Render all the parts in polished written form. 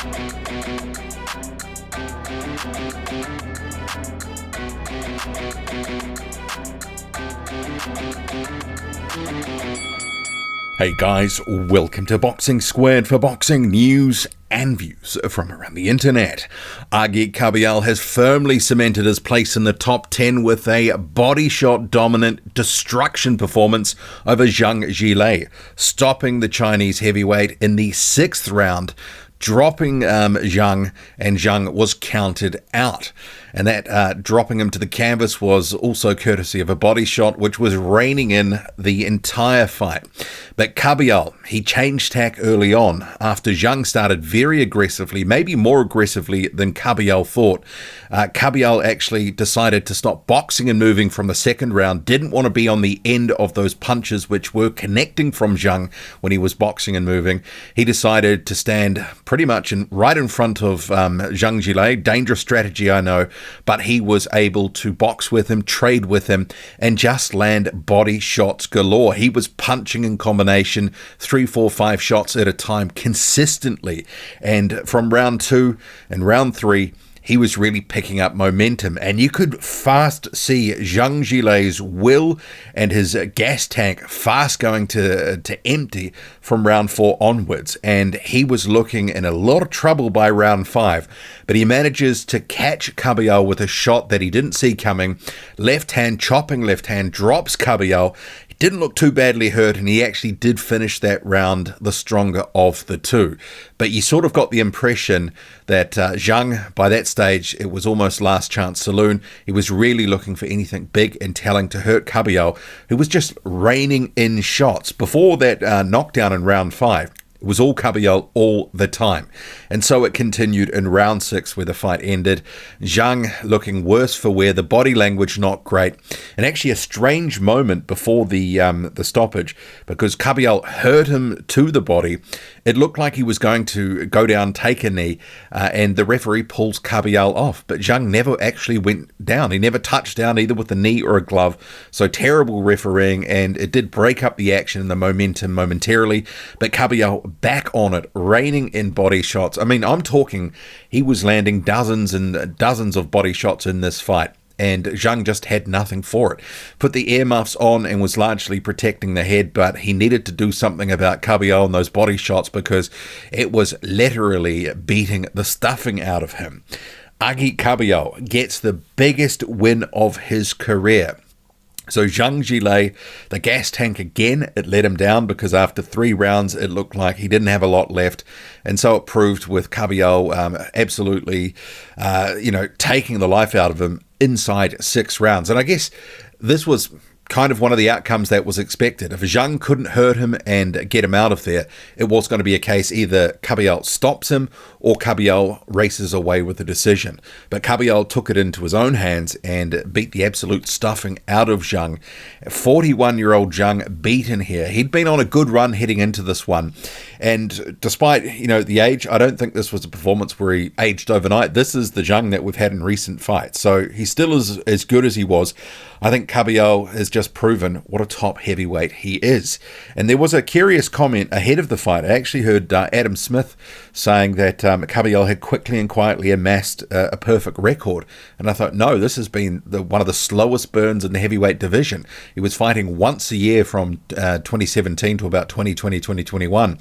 Hey guys, welcome to Boxing Squared for boxing news and views from around the internet. Agit Kabayel has firmly cemented his place in the top 10 with a body shot dominant destruction performance over Zhang Zhilei, stopping the Chinese heavyweight in the 6th round, dropping Zhang, and Zhang was counted out. And that dropping him to the canvas was also courtesy of a body shot, which was reining in the entire fight. But Kabayel, he changed tack early on after Zhang started very aggressively, maybe more aggressively than Kabayel thought. Kabayel actually decided to stop boxing and moving from the 2nd round, didn't want to be on the end of those punches which were connecting from Zhang when he was boxing and moving. He decided to stand pretty much right in front of Zhang Zhilei. Dangerous strategy, I know. But he was able to box with him, trade with him, and just land body shots galore. He was punching in combination 3, 4, 5 shots at a time consistently. And from round 2 and round 3, he was really picking up momentum, and you could fast see Zhang Zilei's will and his gas tank fast going to empty from round 4 onwards, and he was looking in a lot of trouble by round 5, but he manages to catch Kabayel with a shot that he didn't see coming. Left hand, chopping left hand, drops Kabayel. Didn't look too badly hurt, and he actually did finish that round the stronger of the two. But you sort of got the impression that Zhang, by that stage, it was almost last chance saloon. He was really looking for anything big and telling to hurt Kabayel, who was just raining in shots. Before that knockdown in round 5, it was all Kabayel all the time. And so it continued in round 6 where the fight ended. Zhang looking worse for wear, the body language not great. And actually a strange moment before the stoppage, because Kabayel hurt him to the body. It looked like he was going to go down, take a knee, and the referee pulls Kabayel off. But Zhang never actually went down. He never touched down either with a knee or a glove. So terrible refereeing, and it did break up the action and the momentum momentarily. But Kabayel back on it, raining in body shots. I mean, I'm talking, he was landing dozens and dozens of body shots in this fight, and Zhang just had nothing for it. Put the earmuffs on and was largely protecting the head, but he needed to do something about Kabayel and those body shots because it was literally beating the stuffing out of him. Agit Kabayel gets the biggest win of his career. So Zhang Zhilei, the gas tank again, it let him down because after 3 rounds, it looked like he didn't have a lot left. And so it proved with Kabayel absolutely, taking the life out of him inside 6 rounds. And I guess this was kind of one of the outcomes that was expected. If Zhang couldn't hurt him and get him out of there, it was going to be a case either Kabayel stops him or Kabayel races away with the decision. But Kabayel took it into his own hands and beat the absolute stuffing out of Zhang. 41-year-old Zhang beaten here. He'd been on a good run heading into this one. And despite, the age, I don't think this was a performance where he aged overnight. This is the Zhang that we've had in recent fights. So he still is as good as he was. I think Kabayel has just proven what a top heavyweight he is. And there was a curious comment ahead of the fight. I actually heard Adam Smith saying that Kabayel had quickly and quietly amassed a perfect record. And I thought, no, this has been one of the slowest burns in the heavyweight division. He was fighting once a year from 2017 to about 2020, 2021.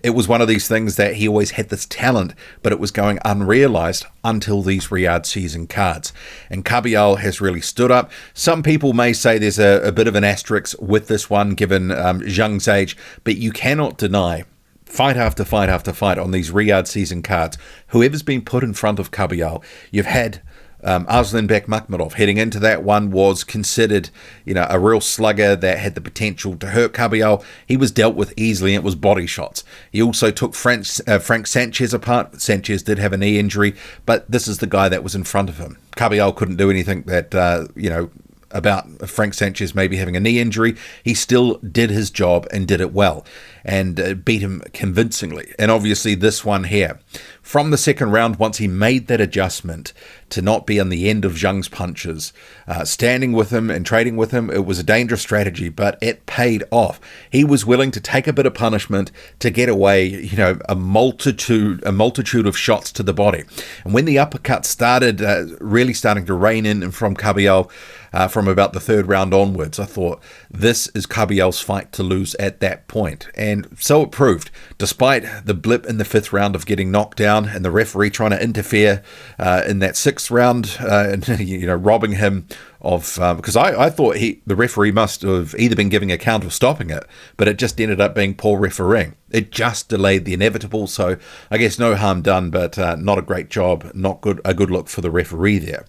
It was one of these things that he always had this talent, but it was going unrealized until these Riyadh season cards. And Kabayel has really stood up. Some people may say there's a bit of an asterisk with this one, given Zhang's age, but you cannot deny fight after fight after fight on these Riyadh season cards, whoever's been put in front of Kabayel, you've had Arslanbek Makhmudov heading into that one was considered, a real slugger that had the potential to hurt Kabayel. He was dealt with easily, and it was body shots. He also took Frank Sanchez apart. Sanchez did have a knee injury, but this is the guy that was in front of him. Kabayel couldn't do anything that, about Frank Sanchez maybe having a knee injury. He still did his job and did it well. and beat him convincingly. And obviously this one here, from the second round, once he made that adjustment to not be on the end of Zhang's punches, standing with him and trading with him, it was a dangerous strategy, but it paid off. He was willing to take a bit of punishment to get away, a multitude of shots to the body. And when the uppercut started really starting to rain in from Kabayel, from about the third round onwards, I thought this is Kabayel's fight to lose at that point. And so it proved, despite the blip in the fifth round of getting knocked down and the referee trying to interfere in that sixth round, and robbing him of, because I thought the referee must have either been giving a count or stopping it, but it just ended up being poor refereeing. It just delayed the inevitable, so I guess no harm done, but not a great job, a good look for the referee there.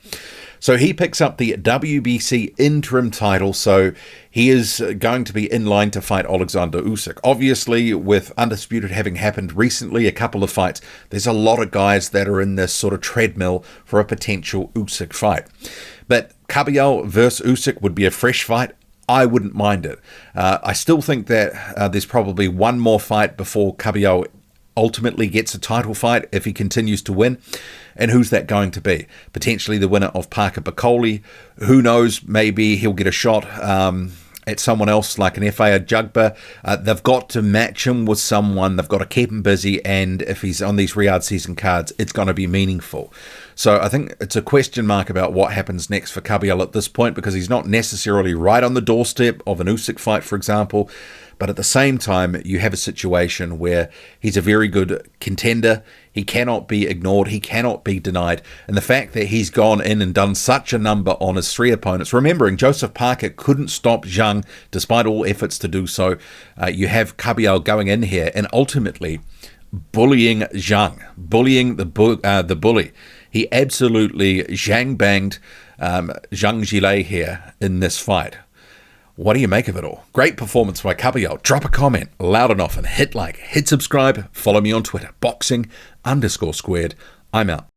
So he picks up the WBC interim title, so he is going to be in line to fight Alexander Usyk. Obviously, with Undisputed having happened recently, a couple of fights, there's a lot of guys that are in this sort of treadmill for a potential Usyk fight. But Kabayel versus Usyk would be a fresh fight. I wouldn't mind it. I still think that there's probably one more fight before Kabayel ultimately gets a title fight if he continues to win. And who's that going to be? Potentially the winner of Parker Bacoli. Who knows? Maybe he'll get a shot at someone else like an FA Jugba. They've got to match him with someone. They've got to keep him busy. And if he's on these Riyadh season cards, it's going to be meaningful. So I think it's a question mark about what happens next for Kabayel at this point, because he's not necessarily right on the doorstep of an Usyk fight, for example. But at the same time, you have a situation where he's a very good contender. He cannot be ignored. He cannot be denied. And the fact that he's gone in and done such a number on his three opponents, remembering Joseph Parker couldn't stop Zhang despite all efforts to do so. You have Kabayel going in here and ultimately bullying Zhang, bullying the bully. He absolutely Zhang-banged Zhang Zhilei here in this fight. What do you make of it all? Great performance by Kabayel. Drop a comment loud enough and hit like, hit subscribe. Follow me on Twitter, boxing_squared. I'm out.